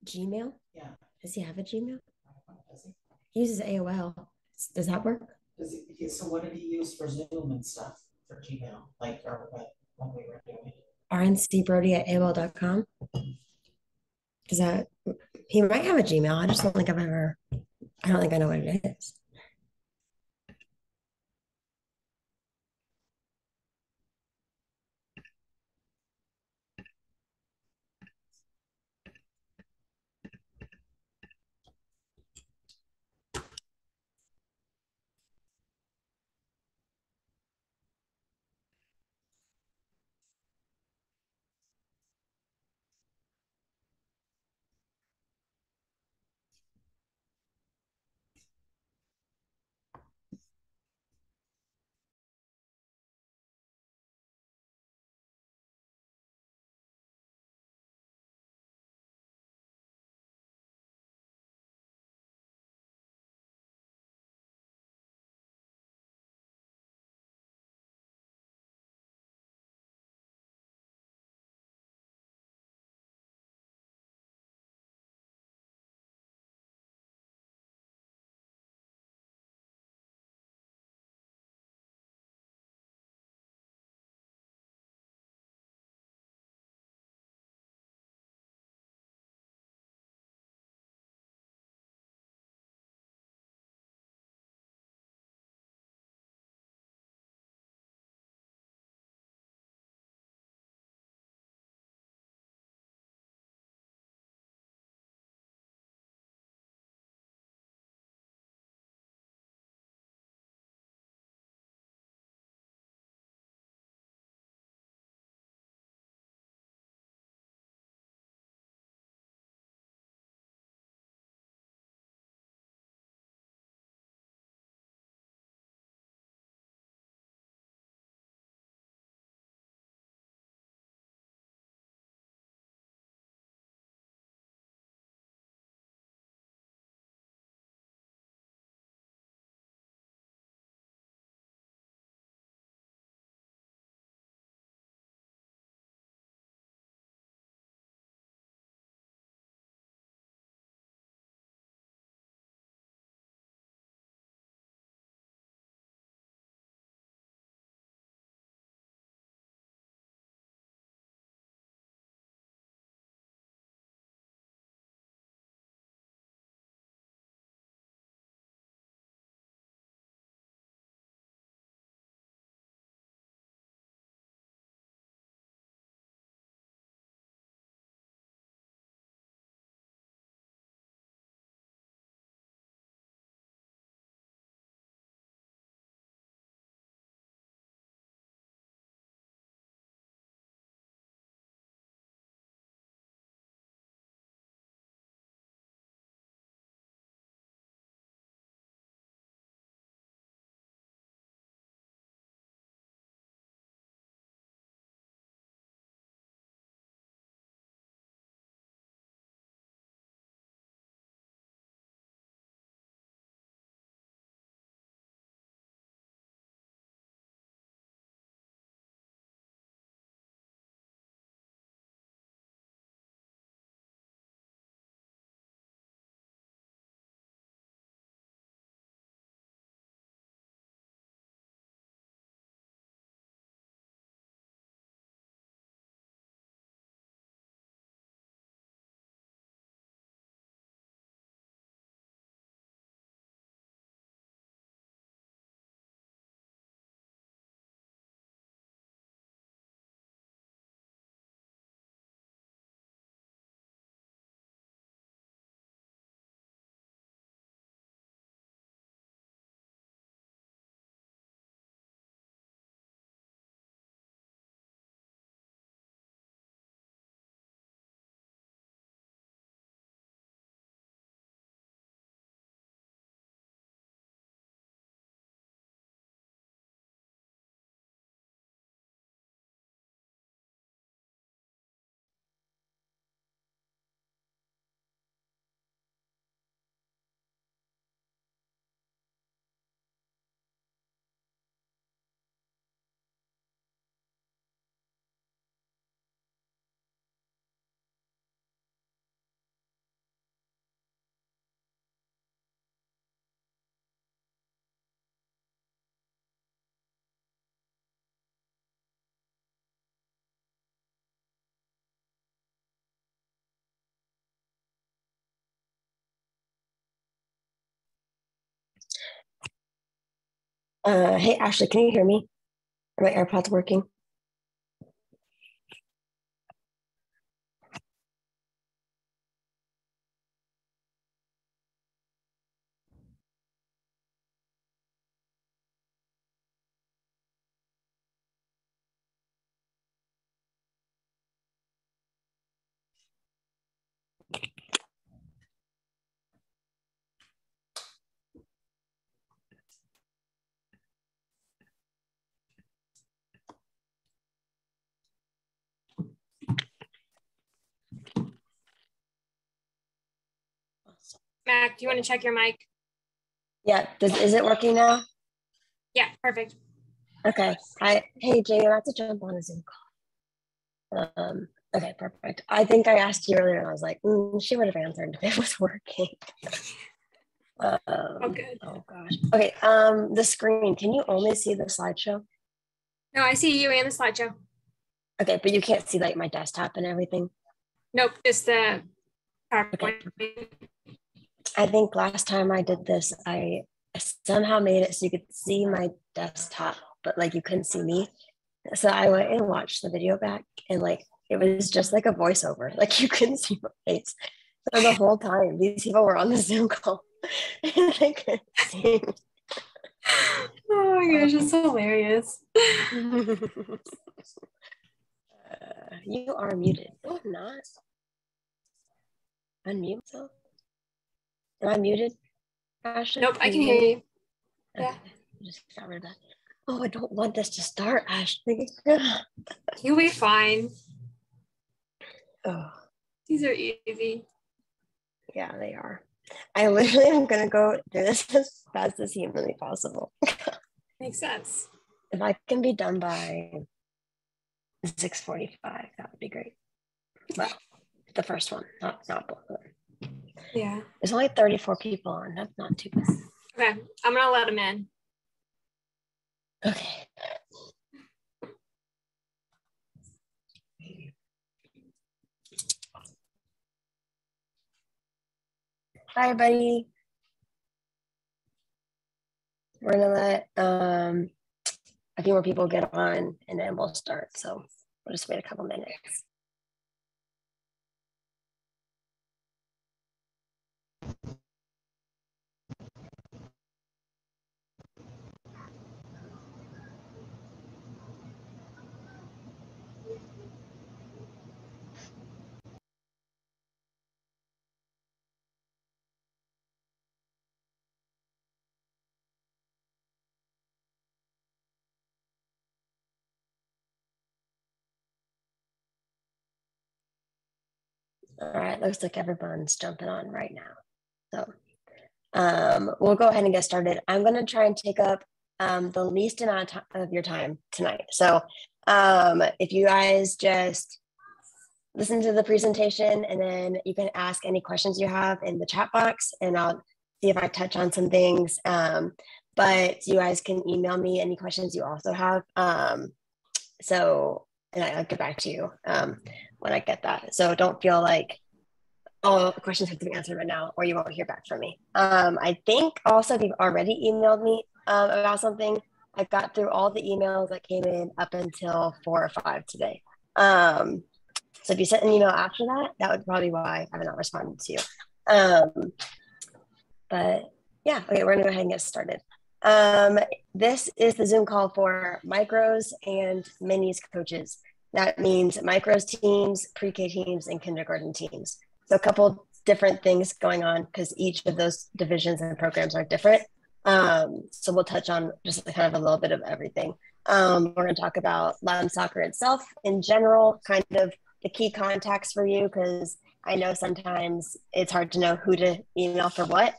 Gmail? Yeah. Does he have a Gmail? Does he? He uses AOL. Does that work? So what did he use for Zoom and stuff for Gmail? Like, or what, when we were doing it? RNCbrody at AOL.com. Does that, he might have a Gmail. I just don't think I've ever, I don't think I know what it is. Hey Ashley, can you hear me? Are my AirPods working? Mac, do you want to check your mic? Yeah, is it working now? Yeah, perfect. Okay. Hey Jamie, I have to jump on a Zoom call. Okay, perfect. I think I asked you earlier and I was like, she would have answered if it was working. Oh, good. Oh gosh. Okay, the screen, can you only see the slideshow? No, I see you and the slideshow. Okay, but you can't see like my desktop and everything. Nope, just the Okay. PowerPoint. I think last time I did this, I somehow made it so you could see my desktop, but like you couldn't see me. So I went and watched the video back and like it was just like a voiceover. Like you couldn't see my face. So the whole time these people were on the Zoom call and they couldn't see me. Oh my gosh, it's hilarious. You are muted. No, I'm not. Unmute myself. Am I muted, Ashley? Nope, I can hear you. Okay. Yeah. Just got rid of that. Oh, I don't want this to start, Ashley. You'll be fine. Oh, These are easy. yeah, they are. I literally am gonna go do this as fast as humanly possible. Makes sense. If I can be done by 6:45, that would be great. Well, the first one, not both of them. Yeah. There's only 34 people on. That's not too bad. Okay, I'm gonna let them in. Okay. Hi, buddy. We're gonna let a few more people get on and then we'll start. So we'll just wait a couple minutes. All right, looks like everyone's jumping on right now. So we'll go ahead and get started. I'm going to try and take up the least amount of your time tonight. So if you guys just listen to the presentation and then you can ask any questions you have in the chat box and I'll see if I touch on some things. But you guys can email me any questions you also have. And I'll get back to you when I get that. So don't feel like all questions have to be answered right now or you won't hear back from me. I think also if you've already emailed me about something, I got through all the emails that came in up until 4 or 5 today. So if you sent an email after that, that would probably be why I have not responded to you. But yeah, okay, we're gonna go ahead and get started. This is the Zoom call for micros and minis coaches. That means micros teams, pre-K teams, and kindergarten teams. So a couple different things going on because each of those divisions and programs are different. So we'll touch on just kind of a little bit of everything. We're going to talk about Latin soccer itself in general, kind of the key contacts for you, because I know sometimes it's hard to know who to email for what.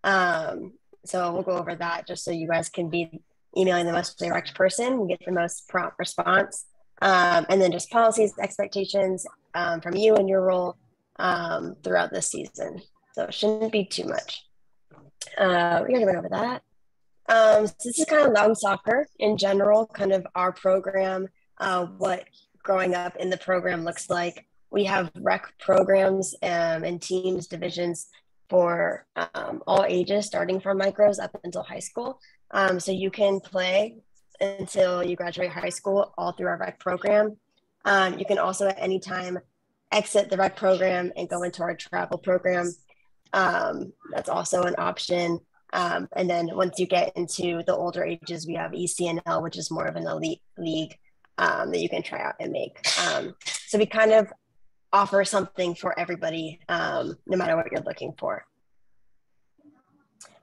So we'll go over that just so you guys can be emailing the most direct person and get the most prompt response. And then just policies, expectations from you and your role throughout this season. So it shouldn't be too much. We're going to go over that. So this is kind of Latin soccer in general, kind of our program, what growing up in the program looks like. We have rec programs and teams, divisions for all ages, starting from micros up until high school. So you can play until you graduate high school all through our rec program. You can also at any time exit the rec program and go into our travel program. That's also an option. And then once you get into the older ages, we have ECNL, which is more of an elite league that you can try out and make. So we kind of offer something for everybody, no matter what you're looking for.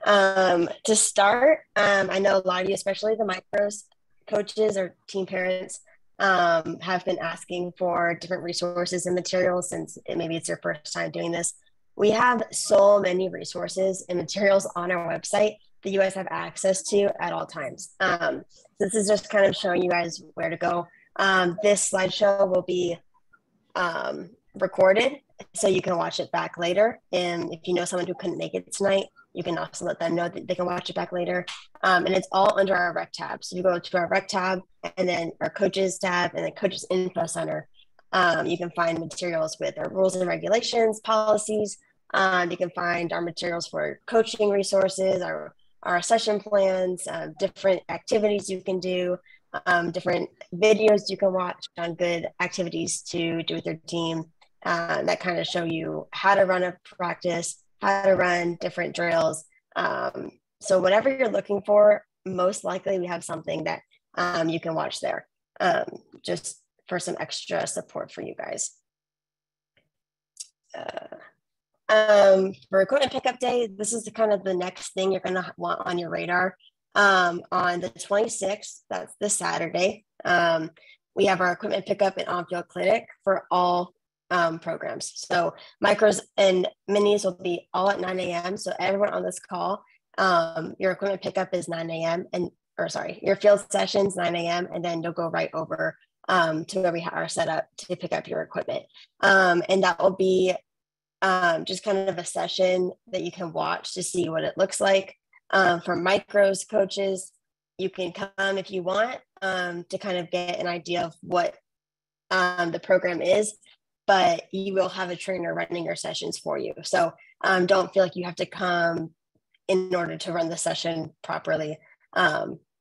To start, I know a lot of you, especially the micros coaches or team parents, have been asking for different resources and materials since maybe it's your first time doing this. We have so many resources and materials on our website that you guys have access to at all times. This is just kind of showing you guys where to go. This slideshow will be recorded, so you can watch it back later. And if you know someone who couldn't make it tonight, you can also let them know that they can watch it back later. And it's all under our rec tab. So you go to our rec tab and then our coaches tab and then coaches info center. You can find materials with our rules and regulations, policies. You can find our materials for coaching resources, our session plans, different activities you can do, different videos you can watch on good activities to do with your team that kind of show you how to run a practice, how to run different drills. So whatever you're looking for, most likely we have something that you can watch there, just for some extra support for you guys. For equipment pickup day, this is kind of the next thing you're going to want on your radar. On the 26th, that's this Saturday, we have our equipment pickup and on-field clinic for all programs. So micros and minis will be all at 9 a.m. So everyone on this call, your equipment pickup is 9 a.m. Your field sessions 9 a.m. and then you'll go right over to where we are set up to pick up your equipment. And that will be just kind of a session that you can watch to see what it looks like. For micros coaches, you can come if you want to kind of get an idea of what the program is, but you will have a trainer running your sessions for you. So don't feel like you have to come in order to run the session properly,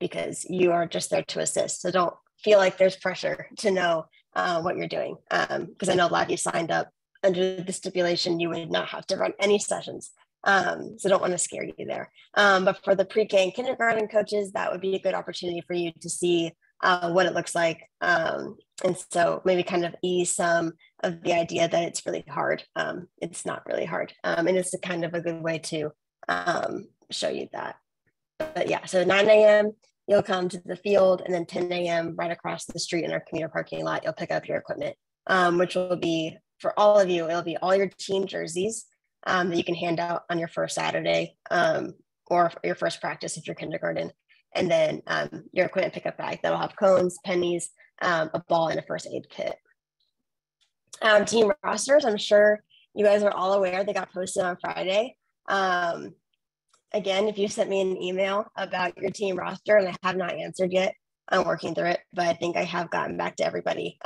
because you are just there to assist. So don't feel like there's pressure to know what you're doing, because I know a lot of you signed up under the stipulation you would not have to run any sessions. So don't want to scare you there. But for the pre-K and kindergarten coaches, that would be a good opportunity for you to see what it looks like. And so maybe kind of ease some of the idea that it's really hard. It's not really hard. And it's a kind of a good way to show you that. But yeah, so 9 a.m., you'll come to the field, and then 10 a.m. right across the street in our commuter parking lot, you'll pick up your equipment, which will be, for all of you, it'll be all your team jerseys that you can hand out on your first Saturday or your first practice if you're kindergarten. And then your equipment pickup bag that'll have cones, pennies, a ball, and a first aid kit. Team rosters, I'm sure you guys are all aware, they got posted on Friday. Again, if you sent me an email about your team roster and I have not answered yet, I'm working through it, but I think I have gotten back to everybody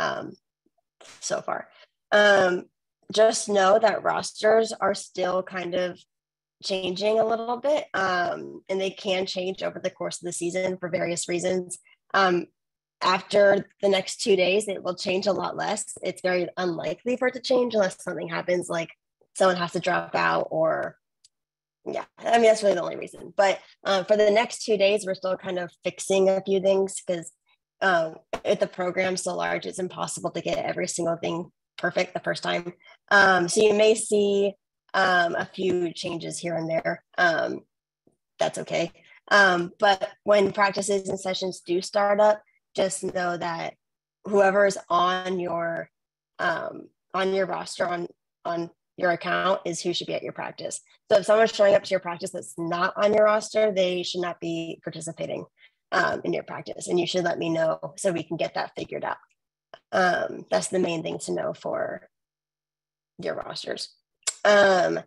so far. Just know that rosters are still kind of changing a little bit, and they can change over the course of the season for various reasons. After the next 2 days, it will change a lot less. It's very unlikely for it to change unless something happens, like someone has to drop out, or yeah, I mean, that's really the only reason. But for the next 2 days, we're still kind of fixing a few things because if the program's so large, it's impossible to get every single thing perfect the first time. So you may see a few changes here and there. That's okay. But when practices and sessions do start up, just know that whoever is on your roster on your account is who should be at your practice. So if someone's showing up to your practice that's not on your roster, they should not be participating in your practice, and you should let me know so we can get that figured out. That's the main thing to know for your rosters. And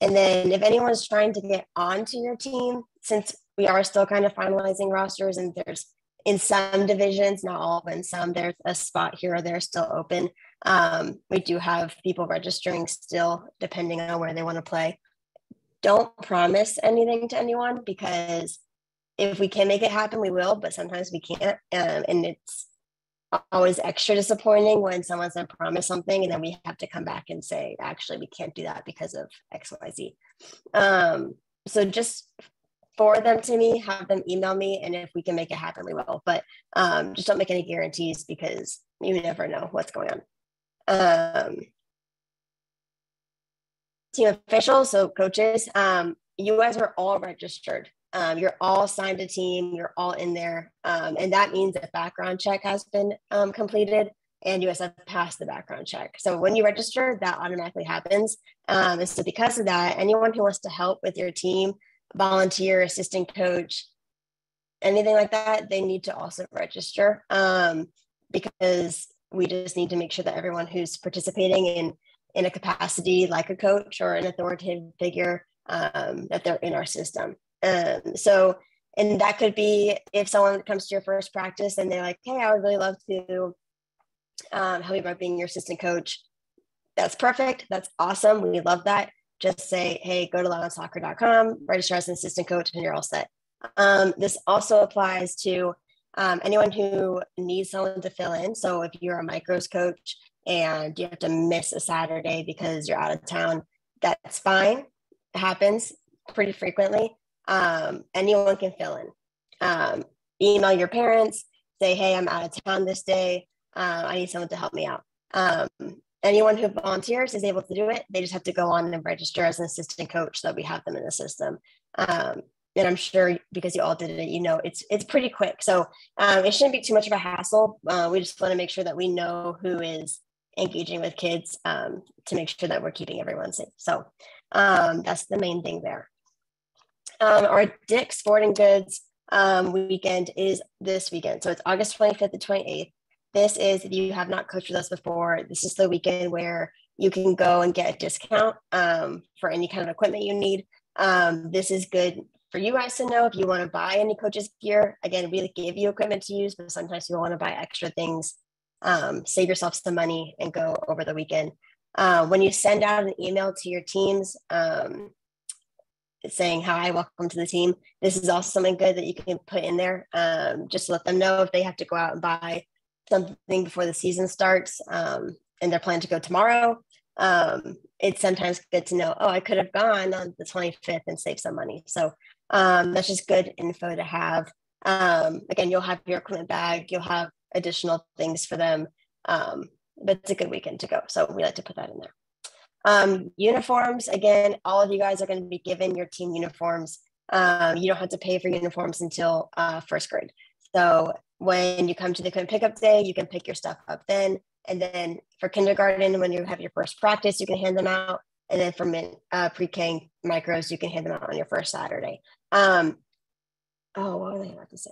then if anyone's trying to get onto your team, since we are still kind of finalizing rosters, and there's in some divisions, not all, but in some, there's a spot here or there still open. We do have people registering still, depending on where they want to play. don't promise anything to anyone, because if we can make it happen, we will, but sometimes we can't. And it's always extra disappointing when someone's going to promise something and then we have to come back and say, actually, we can't do that because of XYZ. So just forward them to me, have them email me, and if we can make it happen, we will. But just don't make any guarantees, because you never know what's going on. Team officials, so coaches, you guys are all registered. You're all signed a team, you're all in there. And that means that background check has been completed and you guys have passed the background check. So when you register, that automatically happens. And so because of that, anyone who wants to help with your team, volunteer, assistant coach, anything like that, they need to also register, because we just need to make sure that everyone who's participating in a capacity like a coach or an authoritative figure, that they're in our system. And that could be if someone comes to your first practice and they're like, hey, I would really love to help you by being your assistant coach. That's perfect. That's awesome. We love that. Just say, hey, go to loudounssoccer.com, register as an assistant coach, and you're all set. This also applies to anyone who needs someone to fill in. So if you're a micros coach and you have to miss a Saturday because you're out of town, that's fine. It happens pretty frequently. Anyone can fill in. Email your parents, say, hey, I'm out of town this day. I need someone to help me out. Anyone who volunteers is able to do it. They just have to go on and register as an assistant coach so that we have them in the system. And I'm sure because you all did it, you know, it's pretty quick. So it shouldn't be too much of a hassle. We just want to make sure that we know who is engaging with kids, to make sure that we're keeping everyone safe. So that's the main thing there. Our Dick's Sporting Goods weekend is this weekend. So it's August 25th to 28th. This is, if you have not coached with us before, this is the weekend where you can go and get a discount for any kind of equipment you need. This is good for you guys to know if you want to buy any coaches gear. Again, we give you equipment to use, but sometimes you want to buy extra things, save yourself some money and go over the weekend. When you send out an email to your teams saying, hi, welcome to the team, this is also something good that you can put in there. Just let them know if they have to go out and buy something before the season starts, and they're planning to go tomorrow. It's sometimes good to know, I could have gone on the 25th and saved some money. So that's just good info to have. Again, you'll have your equipment bag, you'll have additional things for them, but it's a good weekend to go. So we like to put that in there. Uniforms, again, all of you guys are going to be given your team uniforms. You don't have to pay for uniforms until first grade. So when you come to the equipment pickup day, you can pick your stuff up then. And then for kindergarten, when you have your first practice, you can hand them out. And then for pre-K micros, you can hand them out on your first Saturday. What was I about to say?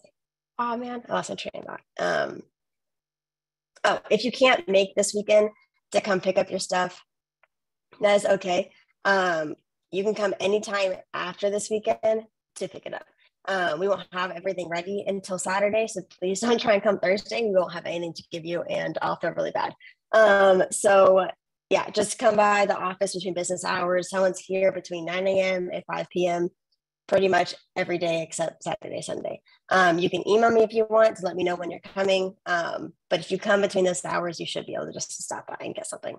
Oh man, I lost my train of thought. If you can't make this weekend to come pick up your stuff, that is okay. You can come anytime after this weekend to pick it up. We won't have everything ready until Saturday, so please don't try and come Thursday. We won't have anything to give you, and I'll feel really bad. So yeah, just come by the office between business hours. Someone's here between 9 a.m. and 5 p.m. pretty much every day except Saturday, Sunday. You can email me if you want to let me know when you're coming. But if you come between those hours, you should be able to just stop by and get something.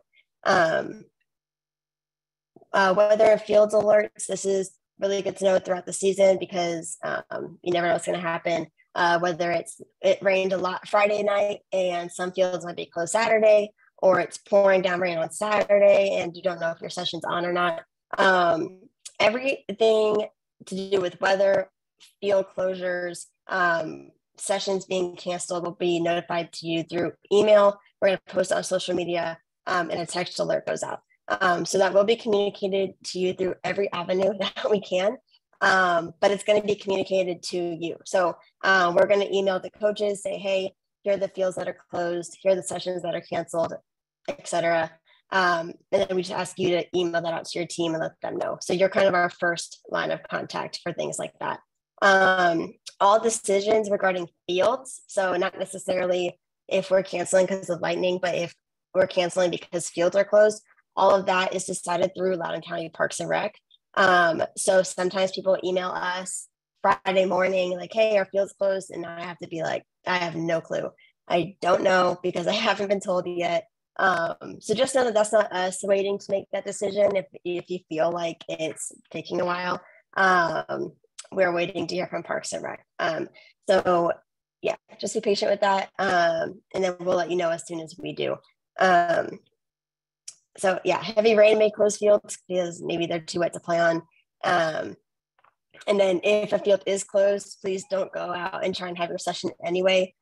Weather and fields alerts. This is really good to know throughout the season because you never know what's going to happen. Whether it rained a lot Friday night and some fields might be closed Saturday, or it's pouring down rain on Saturday and you don't know if your session's on or not. Everything to do with weather, field closures, sessions being canceled will be notified to you through email. We're going to post on social media, and a text alert goes out. So that will be communicated to you through every avenue that we can, but it's going to be communicated to you. So we're going to email the coaches, say, hey, here are the fields that are closed, here are the sessions that are canceled, etc. And then we just ask you to email that out to your team and let them know. So you're kind of our first line of contact for things like that. All decisions regarding fields, so not necessarily if we're canceling because of lightning, but if we're canceling because fields are closed, all of that is decided through Loudoun County Parks and Rec. So sometimes people email us Friday morning, like, hey, our field's closed. And I have to be like, I have no clue. I don't know because I haven't been told yet. So just know that that's not us waiting to make that decision. If you feel like it's taking a while, we're waiting to hear from Parks and Rec. So yeah, just be patient with that. And then we'll let you know as soon as we do. So yeah, heavy rain may close fields because maybe they're too wet to play on. And then if a field is closed, please don't go out and try and have your session anyway.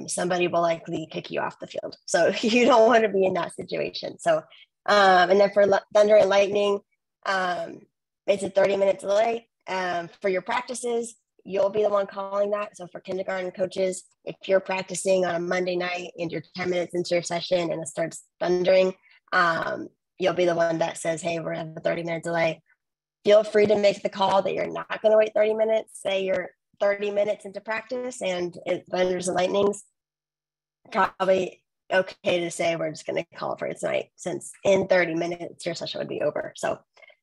Somebody will likely kick you off the field. So you don't want to be in that situation. So, and then for thunder and lightning, it's a 30-minute delay. For your practices, you'll be the one calling that. So for kindergarten coaches, if you're practicing on a Monday night and you're 10 minutes into your session and it starts thundering, you'll be the one that says, hey, we're gonna have a 30-minute delay. Feel free to make the call that you're not going to wait 30 minutes. Say you're 30 minutes into practice and it thunders and lightnings. Probably okay to say we're just going to call for it tonight, since in 30 minutes your session would be over. So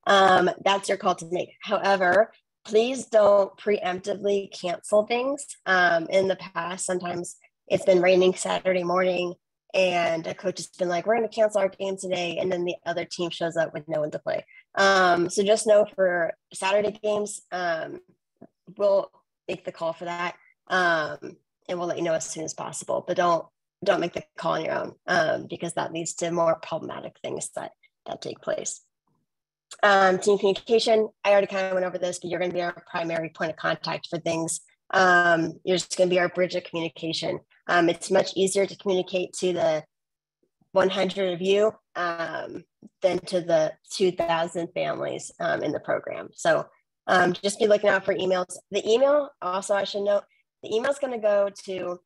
that's your call to make. However, please don't preemptively cancel things. In the past, sometimes it's been raining Saturday morning and a coach has been like, we're going to cancel our game today. And then the other team shows up with no one to play. So just know for Saturday games, we'll make the call for that. And we'll let you know as soon as possible, but don't make the call on your own, because that leads to more problematic things that take place. Team communication, I already kind of went over this, but you're going to be our primary point of contact for things. You're just going to be our bridge of communication. It's much easier to communicate to the 100 of you than to the 2,000 families in the program. So just be looking out for emails. The email, also I should note, the email is going to go to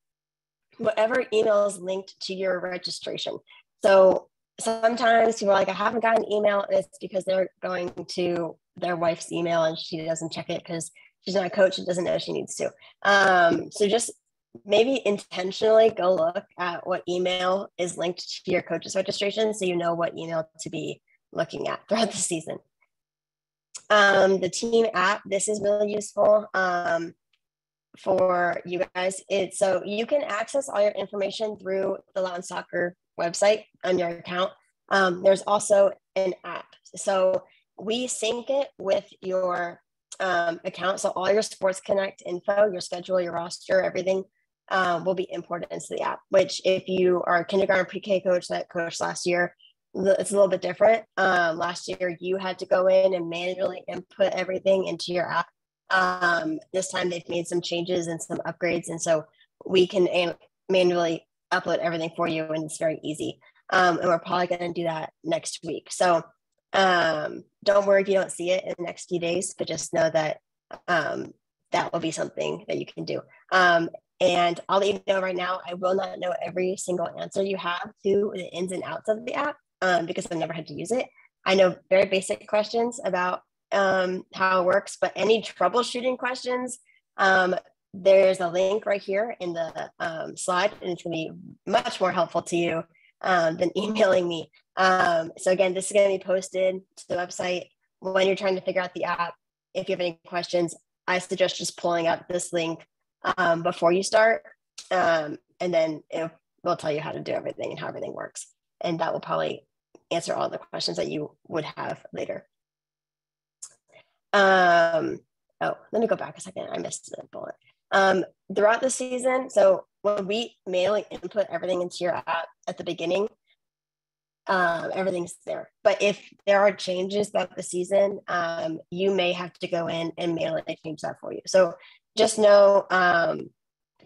whatever email is linked to your registration. So sometimes people are like, I haven't gotten an email. And it's because they're going to their wife's email and she doesn't check it because she's not a coach and doesn't know she needs to. So just maybe intentionally go look at what email is linked to your coach's registration so you know what email to be looking at throughout the season. The team app, this is really useful for you guys. So you can access all your information through the Latin Soccer website on your account. There's also an app. So we sync it with your account. So all your Sports Connect info, your schedule, your roster, everything will be imported into the app, which if you are a kindergarten pre-K coach that coached last year, it's a little bit different. Last year, you had to go in and manually input everything into your app. This time they've made some changes and some upgrades. And so we can manually upload everything for you and it's very easy. And we're probably going to do that next week. So don't worry if you don't see it in the next few days, but just know that that will be something that you can do. And I'll let you know right now, I will not know every single answer you have to the ins and outs of the app because I've never had to use it. I know very basic questions about how it works, but any troubleshooting questions, there's a link right here in the slide, and it's going to be much more helpful to you than emailing me. So again, this is going to be posted to the website when you're trying to figure out the app. If you have any questions, I suggest just pulling up this link before you start, and then it will tell you how to do everything and how everything works. And that will probably answer all the questions that you would have later. Oh, let me go back a second. I missed the bullet. Throughout the season, so when we manually input everything into your app at the beginning, everything's there. But if there are changes throughout the season, you may have to go in and manually change that for you. So just know,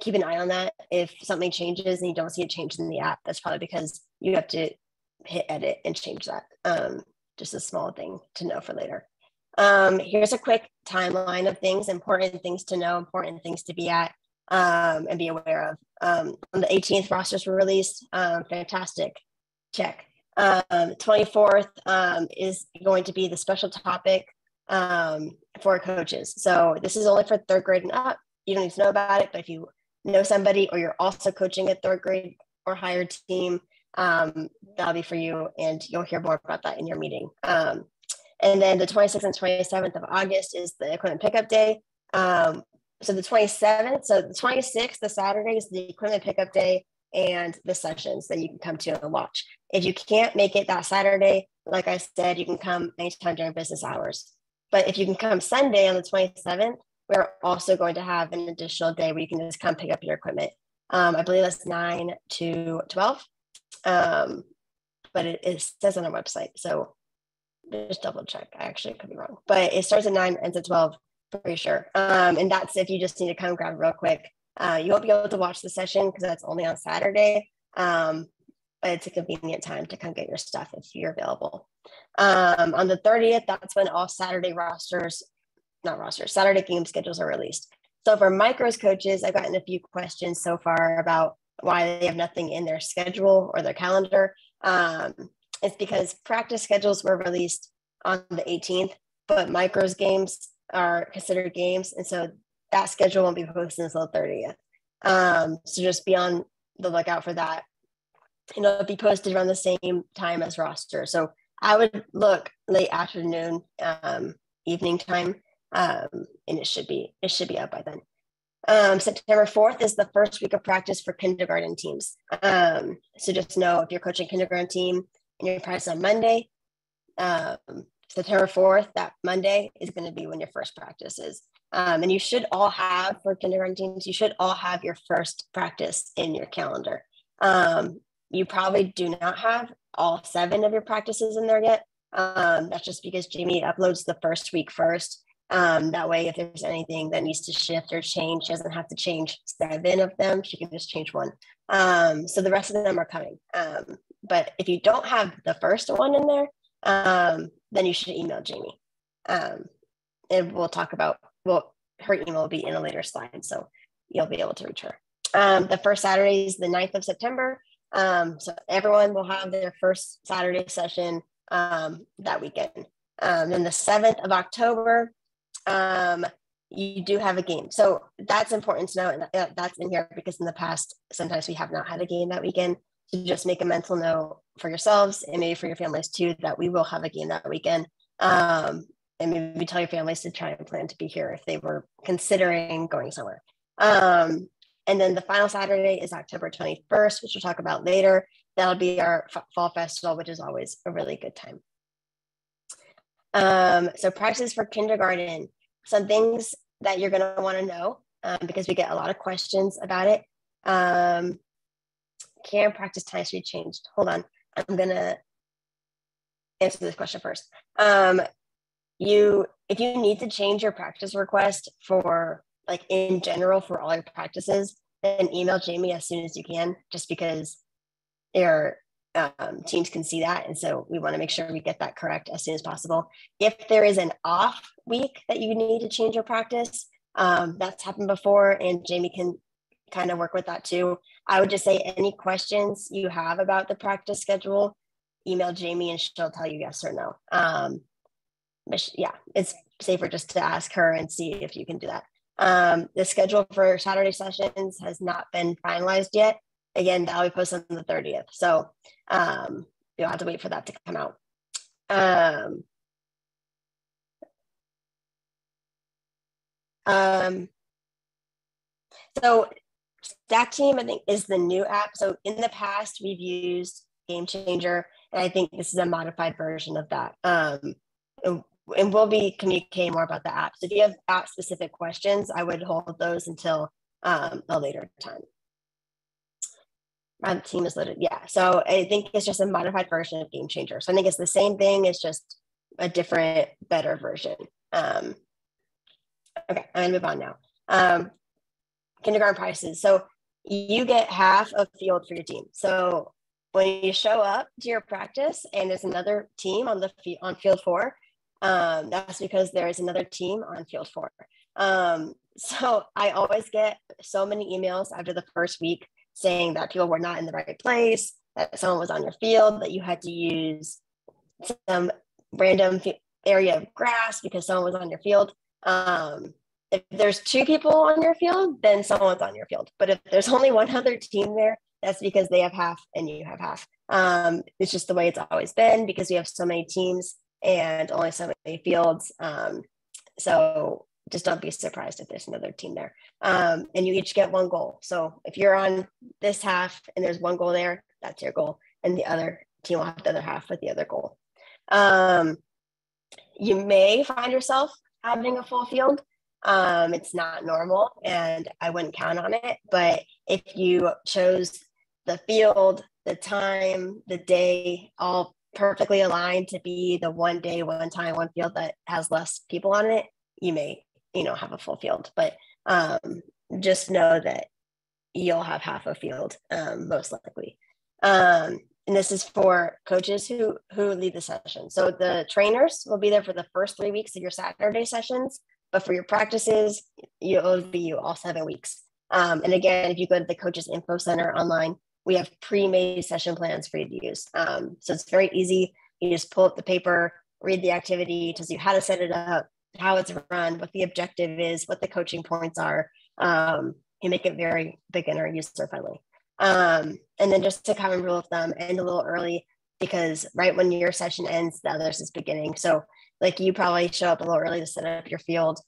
keep an eye on that. If something changes and you don't see a change in the app, that's probably because you have to hit edit and change that. Just a small thing to know for later. Here's a quick timeline of things, important things to know, important things to be at and be aware of. On the 18th, rosters were released. Fantastic. Check. 24th is going to be the special topic for coaches. So this is only for third grade and up. You don't need to know about it, but if you know somebody or you're also coaching a third grade or higher team, that'll be for you, and you'll hear more about that in your meeting. And then the 26th and 27th of August is the equipment pickup day. So the 27th, so the 26th, the Saturday is the equipment pickup day and the sessions that you can come to and watch. If you can't make it that Saturday, like I said, you can come anytime during business hours. But if you can come Sunday on the 27th, we're also going to have an additional day where you can just come pick up your equipment. I believe that's 9 to 12, but it says on our website. So just double check. I actually could be wrong, but it starts at 9, ends at 12, pretty sure. And that's if you just need to come grab real quick. You won't be able to watch the session because that's only on Saturday, but it's a convenient time to come get your stuff if you're available. On the 30th, that's when all Saturday Saturday game schedules are released. So for micros coaches, I've gotten a few questions so far about why they have nothing in their schedule or their calendar. It's because practice schedules were released on the 18th, but micros games are considered games. And so that schedule won't be posted until the 30th. So just be on the lookout for that. And it'll be posted around the same time as roster. So I would look late afternoon, evening time, and it should be up by then. September 4th is the first week of practice for kindergarten teams. So just know if you're coaching kindergarten team and you're practicing on Monday, September 4th, that Monday is going to be when your first practice is. And you should all have, for kindergarten teams, you should all have your first practice in your calendar. You probably do not have all 7 of your practices in there yet. That's just because Jamie uploads the first week first. That way, if there's anything that needs to shift or change, she doesn't have to change 7 of them. She can just change 1. So the rest of them are coming. But if you don't have the first one in there, then you should email Jamie. And we'll talk about, her email will be in a later slide, so you'll be able to reach her. The first Saturday is the 9th of September. So everyone will have their first Saturday session that weekend. Then the 7th of October, you do have a game. So that's important to know, and that's in here because in the past, sometimes we have not had a game that weekend. So just make a mental note for yourselves and maybe for your families too, that we will have a game that weekend. And maybe tell your families to try and plan to be here if they were considering going somewhere. And then the final Saturday is October 21st, which we'll talk about later. That'll be our fall festival, which is always a really good time. So practices for kindergarten, some things that you're going to want to know because we get a lot of questions about it. Can practice times be changed? Hold on, I'm going to answer this question first. If you need to change your practice request for like in general for all your practices, then email Jamie as soon as you can, just because your teams can see that. And so we want to make sure we get that correct as soon as possible. If there is an off week that you need to change your practice, that's happened before, and Jamie can kind of work with that too. I would just say any questions you have about the practice schedule, email Jamie and she'll tell you yes or no. But yeah, it's safer just to ask her and see if you can do that. The schedule for Saturday sessions has not been finalized yet. Again, that'll be posted on the 30th. So you'll have to wait for that to come out. So Stack Team, I think, is the new app. So in the past, we've used Game Changer, and I think this is a modified version of that. And we'll be communicating more about the app. So if you have app specific questions, I would hold those until a later time. My team is loaded. Yeah. So I think it's just a modified version of Game Changer. So I think it's the same thing. It's just a different, better version. Okay. I'm gonna move on now. Kindergarten prices. So you get half of field for your team. So when you show up to your practice and there's another team on field 4, that's because there is another team on field 4. So I always get so many emails after the first week saying that people were not in the right place, that someone was on your field, that you had to use some random area of grass because someone was on your field. If there's 2 people on your field, then someone's on your field. But if there's only one other team there, that's because they have half and you have half. It's just the way it's always been because we have so many teams. and only so many fields. So just don't be surprised if there's another team there. And you each get one goal. So if you're on this half and there's one goal there, that's your goal. And the other team will have the other half with the other goal. You may find yourself having a full field. It's not normal and I wouldn't count on it. But if you chose the field, the time, the day, all perfectly aligned to be the one day, one time, one field that has less people on it, you may, have a full field. But just know that you'll have half a field, most likely. And this is for coaches who lead the session. So the trainers will be there for the first 3 weeks of your Saturday sessions, but for your practices, it'll be you all 7 weeks. And again, if you go to the Coaches Info Center online, we have pre-made session plans for you to use. So it's very easy. You just pull up the paper, read the activity, tells you how to set it up, how it's run, what the objective is, what the coaching points are. You make it very beginner user friendly. And then just a common rule of thumb, end a little early, because right when your session ends, the others is beginning. So like you probably show up a little early to set up your field,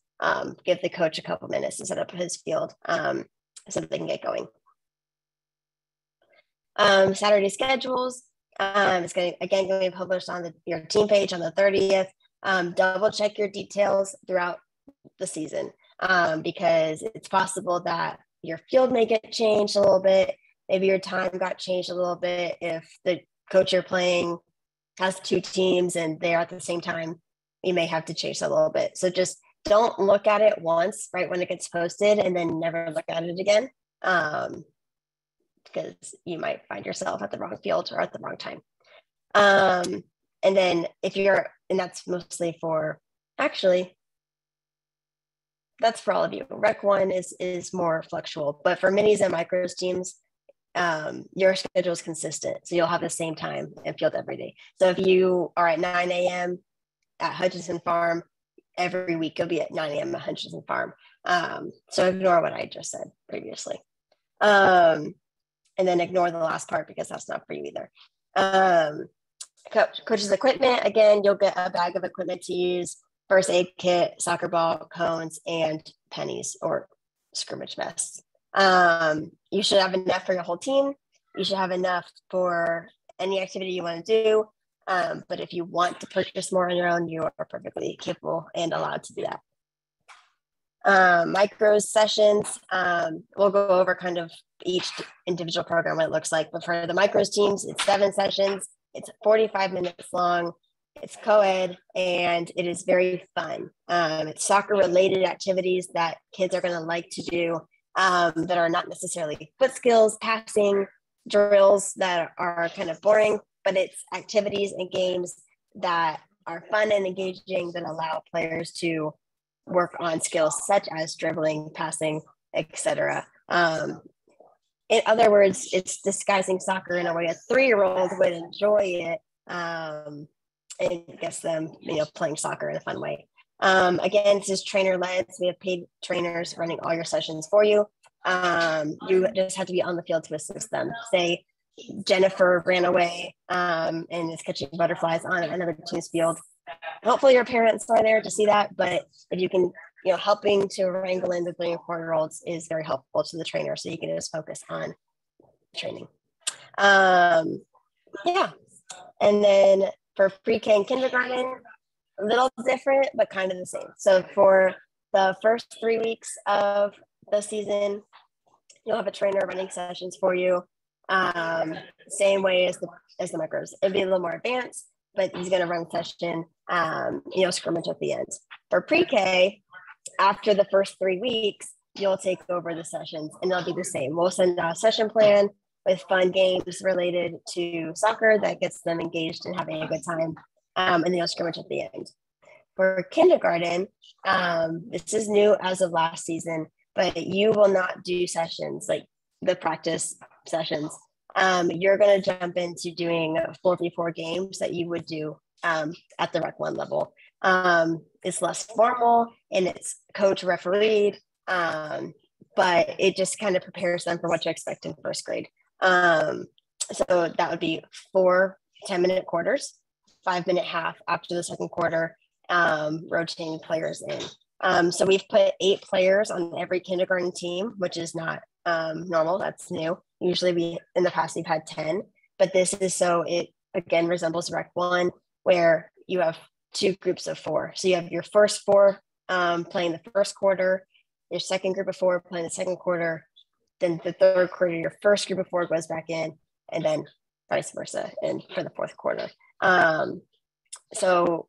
give the coach a couple minutes to set up his field so that they can get going. Saturday schedules, it's going to be published on your team page on the 30th. Double check your details throughout the season because it's possible that your field may get changed a little bit. Maybe your time got changed a little bit if the coach you're playing has 2 teams and they're at the same time. You may have to change that a little bit. So just don't look at it once right when it gets posted and then never look at it again because you might find yourself at the wrong field or at the wrong time. And then and that's mostly for, actually, that's for all of you. Rec 1 is more fluctual, but for minis and micros teams, your schedule is consistent. So you'll have the same time and field every day. So if you are at 9 a.m. at Hutchinson Farm, every week you'll be at 9 a.m. at Hutchinson Farm. So ignore what I just said previously. And then ignore the last part because that's not for you either. Coach's equipment, again, you'll get a bag of equipment to use, first aid kit, soccer ball, cones, and pennies or scrimmage vests. You should have enough for your whole team. You should have enough for any activity you want to do. But if you want to purchase more on your own, you are perfectly capable and allowed to do that. Micro sessions, we'll go over kind of each individual program, what it looks like. But for the micros teams, it's 7 sessions. It's 45 minutes long. It's co-ed and it is very fun. It's soccer related activities that kids are going to like to do that are not necessarily foot skills, passing, drills that are kind of boring, but it's activities and games that are fun and engaging that allow players to work on skills such as dribbling, passing, etc. In other words, it's disguising soccer in a way a 3-year-old would enjoy it. It gets them, playing soccer in a fun way. Again, this is trainer led. So we have paid trainers running all your sessions for you. You just have to be on the field to assist them. Say Jennifer ran away and is catching butterflies on another team's field. Hopefully your parents are there to see that, but if you can, helping to wrangle in the 3 and 4-year-olds is very helpful to the trainer, so you can just focus on training. Yeah, and then for pre-K and kindergarten, a little different, but kind of the same. So for the first 3 weeks of the season, you'll have a trainer running sessions for you. Same way as the micros. It'll be a little more advanced, but he's going to run session, scrimmage at the end. For pre-K, after the first 3 weeks, you'll take over the sessions and they'll be the same. We'll send out a session plan with fun games related to soccer that gets them engaged and having a good time. And then you'll scrimmage at the end. For kindergarten, this is new as of last season, but you will not do sessions like the practice sessions. You're going to jump into doing 4v4 games that you would do at the Rec 1 level. It's less formal and it's coach refereed, but it just kind of prepares them for what to expect in first grade. So that would be 4 10-minute quarters. 5-minute half after the second quarter, rotating players in. So we've put 8 players on every kindergarten team, which is not normal. That's new. Usually in the past, we've had 10, but this is so it again resembles Rec 1, where you have 2 groups of 4. So you have your first 4 playing the first quarter, your second group of 4 playing the second quarter, then the third quarter, your first group of 4 goes back in, and then vice versa, and for the fourth quarter. So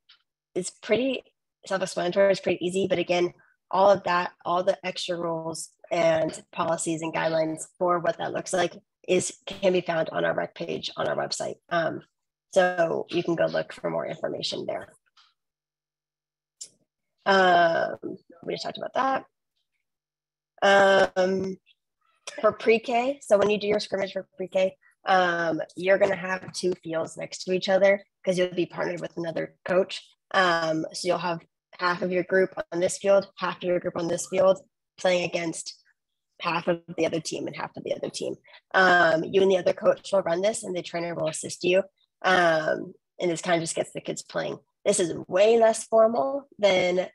it's pretty self-explanatory, it's pretty easy, but again, all of that, all the extra rules and policies and guidelines for what that looks like can be found on our rec page on our website. So you can go look for more information there. We just talked about that. For pre-K, so when you do your scrimmage for pre-K, you're going to have 2 fields next to each other because you'll be partnered with another coach. So you'll have half of your group on this field, half of your group on this field, playing against half of the other team and half of the other team. You and the other coach will run this, and the trainer will assist you. And this kind of just gets the kids playing. This is way less formal than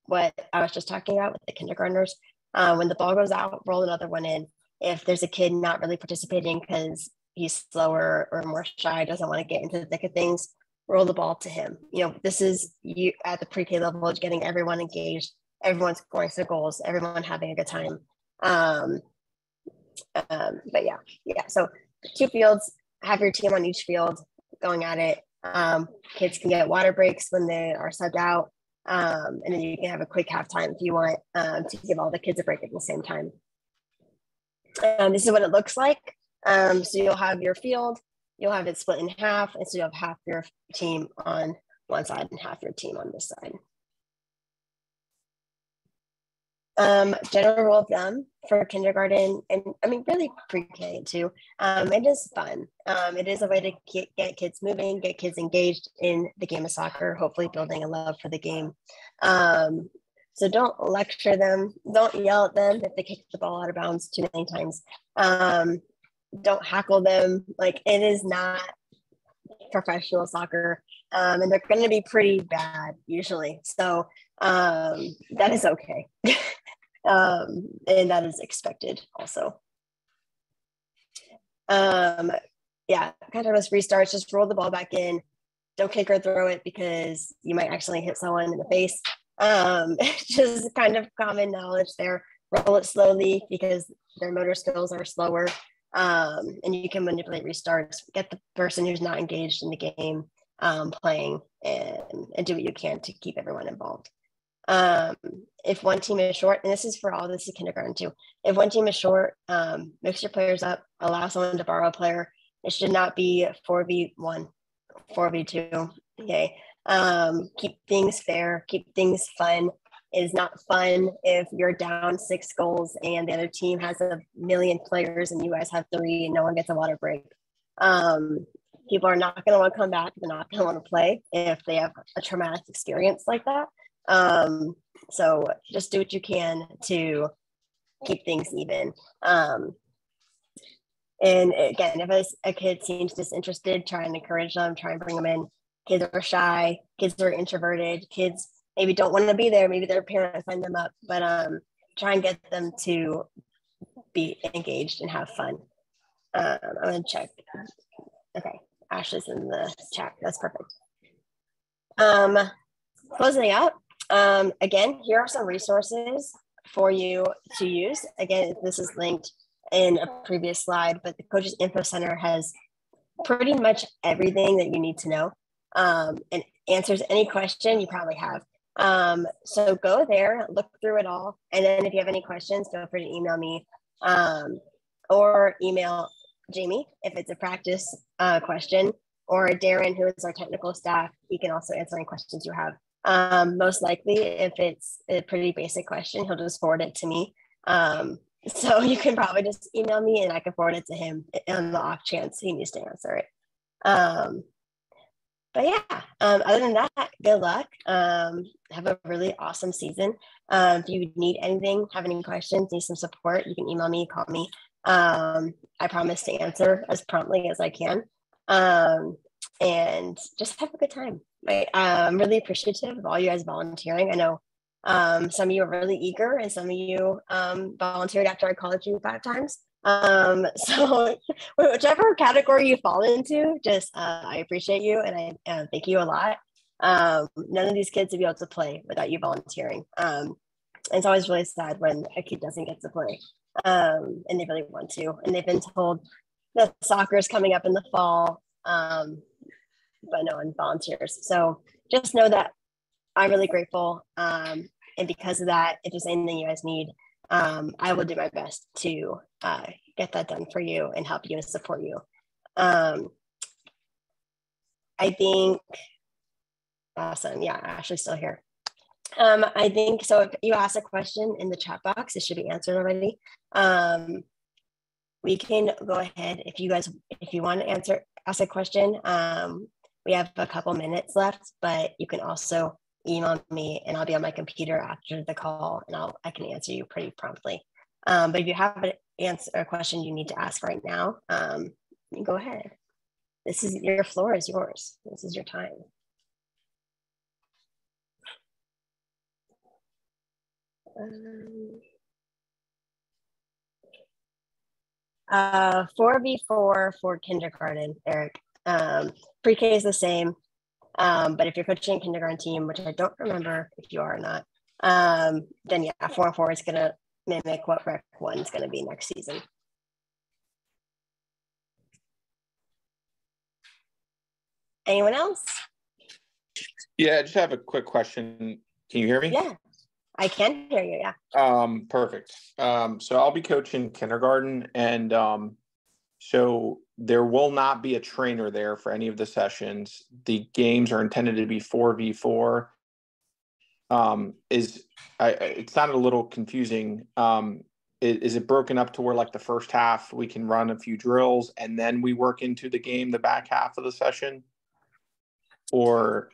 what I was just talking about with the kindergartners. When the ball goes out, roll another one in. If there's a kid not really participating because he's slower or more shy, doesn't want to get into the thick of things, roll the ball to him. This is you at the pre-K level, getting everyone engaged, everyone scoring some goals, everyone having a good time. But yeah. So 2 fields, have your team on each field going at it. Kids can get water breaks when they are subbed out. And then you can have a quick halftime if you want to give all the kids a break at the same time. This is what it looks like. So you'll have your field, you'll have it split in half, and so you'll have half your team on one side and half your team on this side. General rule of thumb for kindergarten, and I mean really pre-K too, it is fun. It is a way to get kids moving, get kids engaged in the game of soccer, hopefully building a love for the game. So don't lecture them, don't yell at them if they kick the ball out of bounds too many times. Don't hackle them. Like, it is not professional soccer, and they're going to be pretty bad usually. So that is okay. And that is expected also. Yeah, kind of just restarts, just roll the ball back in. Don't kick or throw it because you might actually hit someone in the face. Just kind of common knowledge there. Roll it slowly because their motor skills are slower. And you can manipulate restarts, get the person who's not engaged in the game playing, and do what you can to keep everyone involved. If one team is short, and this is for all this is kindergarten too, if one team is short, mix your players up, allow someone to borrow a player. It should not be 4v1, 4v2. Okay. Keep things fair, keep things fun. It is not fun if you're down 6 goals and the other team has 1 million players and you guys have 3 and no one gets a water break. People are not going to want to come back. They're not going to want to play if they have a traumatic experience like that. So just do what you can to keep things even. And again, if a kid seems disinterested, try and encourage them, try and bring them in. Kids are shy, kids are introverted, kids maybe don't want to be there, maybe their parents sign them up, but try and get them to be engaged and have fun. I'm gonna check. Okay, Ashley's in the chat, that's perfect. Closing out, again, here are some resources for you to use. Again, this is linked in a previous slide, but the Coaches Info Center has pretty much everything that you need to know, and answers any question you probably have. So go there, look through it all, and then if you have any questions, feel free to email me, or email Jamie if it's a practice question, or Darren, who is our technical staff. He can also answer any questions you have. Most likely, if it's a pretty basic question, he'll just forward it to me. So you can probably just email me and I can forward it to him on the off chance he needs to answer it. But yeah, other than that, good luck. Have a really awesome season. If you need anything, have any questions, need some support, you can email me, call me. I promise to answer as promptly as I can. and just have a good time. I'm really appreciative of all you guys volunteering. I know some of you are really eager, and some of you volunteered after I called you 5 times. So whichever category you fall into, just I appreciate you, and I thank you a lot. None of these kids would be able to play without you volunteering. It's always really sad when a kid doesn't get to play, and they really want to, and they've been told that soccer is coming up in the fall, but no one volunteers. So just know that I'm really grateful, and because of that, if there's anything you guys need, I will do my best to get that done for you and help you and support you. I think, awesome. Yeah, Ashley's still here. I think so. If you ask a question in the chat box, it should be answered already. We can go ahead if you want to ask a question. We have a couple minutes left, but you can also email me, and I'll be on my computer after the call, and I can answer you pretty promptly. But if you have a question you need to ask right now, go ahead. Your floor is yours. This is your time. 4v4 for kindergarten, Eric. Pre-K is the same, but if you're coaching a kindergarten team, which I don't remember if you are or not, then yeah, 4-4 is gonna mimic what Rec 1 is gonna be next season. Anyone else? Yeah, I just have a quick question. Can you hear me? Yeah, I can hear you. Yeah. Perfect. So I'll be coaching kindergarten, and so there will not be a trainer there for any of the sessions. The games are intended to be 4v4. It sounded a little confusing. Is it broken up to where, like, the first half we can run a few drills and then we work into the game the back half of the session, or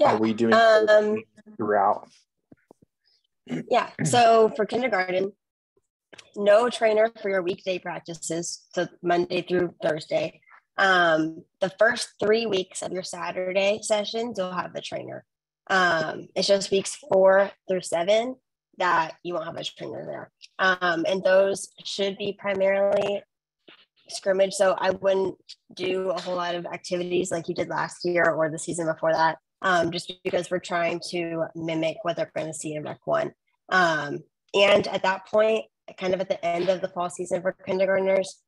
are we doing throughout? Yeah. So for kindergarten, no trainer for your weekday practices, so Monday through Thursday. The first 3 weeks of your Saturday sessions, you'll have a trainer. It's just weeks 4 through 7 that you won't have a trainer there. And those should be primarily scrimmage. So I wouldn't do a whole lot of activities like you did last year or the season before that, just because we're trying to mimic what they're going to see in Rec 1. And at that point, kind of at the end of the fall season for kindergartners,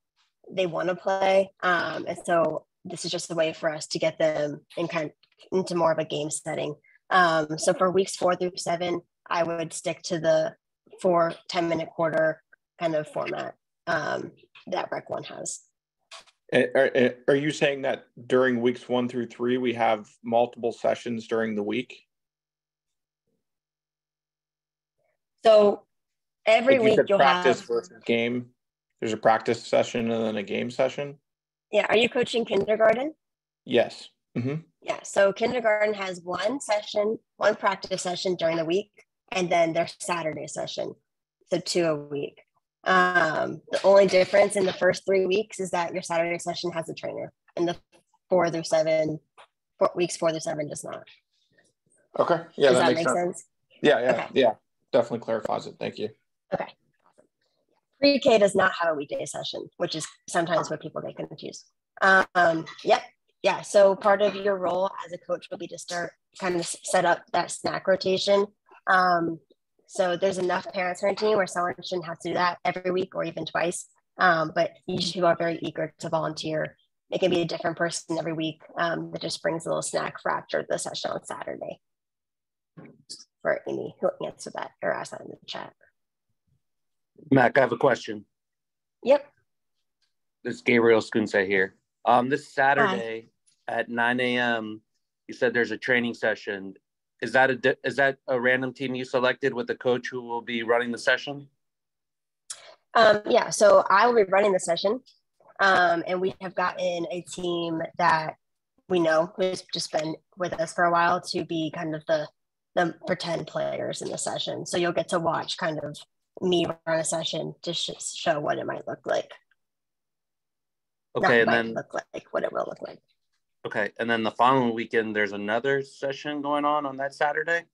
they want to play. And so this is just a way for us to get them into more of a game setting. So for weeks 4 through 7, I would stick to the 4 10-minute quarter kind of format that Rec 1 has. Are you saying that during weeks 1 through 3, we have multiple sessions during the week? So every week you'll practice have versus game. There's a practice session and then a game session. Yeah. Are you coaching kindergarten? Yes. Mm-hmm. Yeah. So kindergarten has one practice session during the week, and then their Saturday session. So 2 a week. The only difference in the first 3 weeks is that your Saturday session has a trainer, and the weeks 4 through 7 does not. Okay. Yeah. Does that make sense? Yeah. Okay. Yeah. Definitely clarifies it. Thank you. Okay. Pre-K does not have a weekday session, which is sometimes where people get confused. Yep. Yeah. So part of your role as a coach will be to start kind of set up that snack rotation. So there's enough parents on your team where someone shouldn't have to do that every week or even twice. But usually people are very eager to volunteer. It can be a different person every week that just brings a little snack for after the session on Saturday. For Amy, who answered that or asked that in the chat. Mac, I have a question. Yep. This is Gabriel Skunse here. This Saturday at 9 a.m., you said there's a training session. Is that a random team you selected with the coach who will be running the session? Yeah, so I will be running the session. And we have gotten a team that we know who's just been with us for a while to be kind of the pretend players in the session. So you'll get to watch kind of me run a session to show what it might look like. Okay, Not and then look like what it will look like. Okay, and then the following weekend, there's another session going on that Saturday,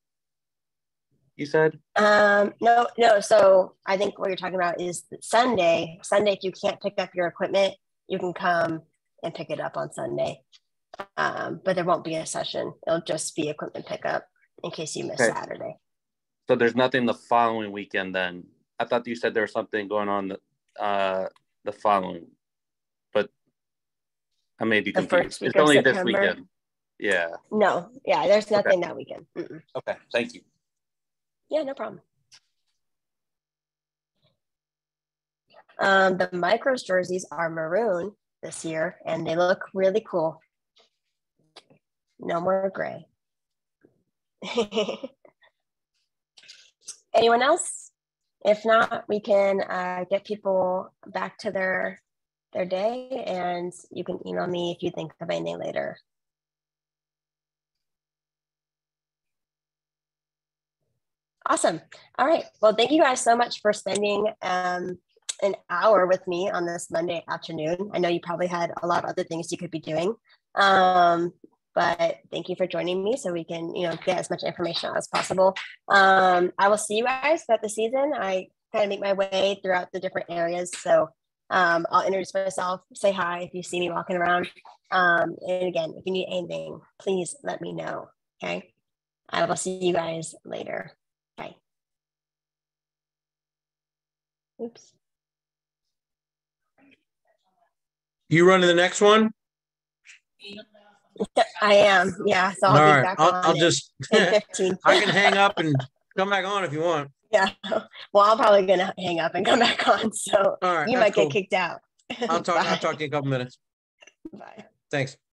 you said? No. So I think what you're talking about is Sunday. Sunday, if you can't pick up your equipment, you can come and pick it up on Sunday. But there won't be a session. It'll just be equipment pickup in case you miss Okay. Saturday. So there's nothing the following weekend then? I thought you said there was something going on the following, but I may be The confused. first week It's of only this September? weekend. Yeah. No, yeah, there's nothing that weekend. Mm-mm. Okay, thank you. Yeah, no problem. The Micros jerseys are maroon this year, and they look really cool. No more gray. Anyone else? If not, we can get people back to their day, and you can email me if you think of anything later. Awesome. All right. Well, thank you guys so much for spending an hour with me on this Monday afternoon. I know you probably had a lot of other things you could be doing, but thank you for joining me so we can, get as much information out as possible. I will see you guys throughout the season. I kind of make my way throughout the different areas. So I'll introduce myself, say hi if you see me walking around. And again, if you need anything, please let me know. Okay. I will see you guys later. Bye. Oops. You running the next one? I am. Yeah. So I'll All be right. back I'll on just, in 15. I can hang up and come back on if you want. Yeah. Well, I'm probably going to hang up and come back on. So All right. you that's might cool. get kicked out. I'll talk to you in a couple minutes. Bye. Thanks.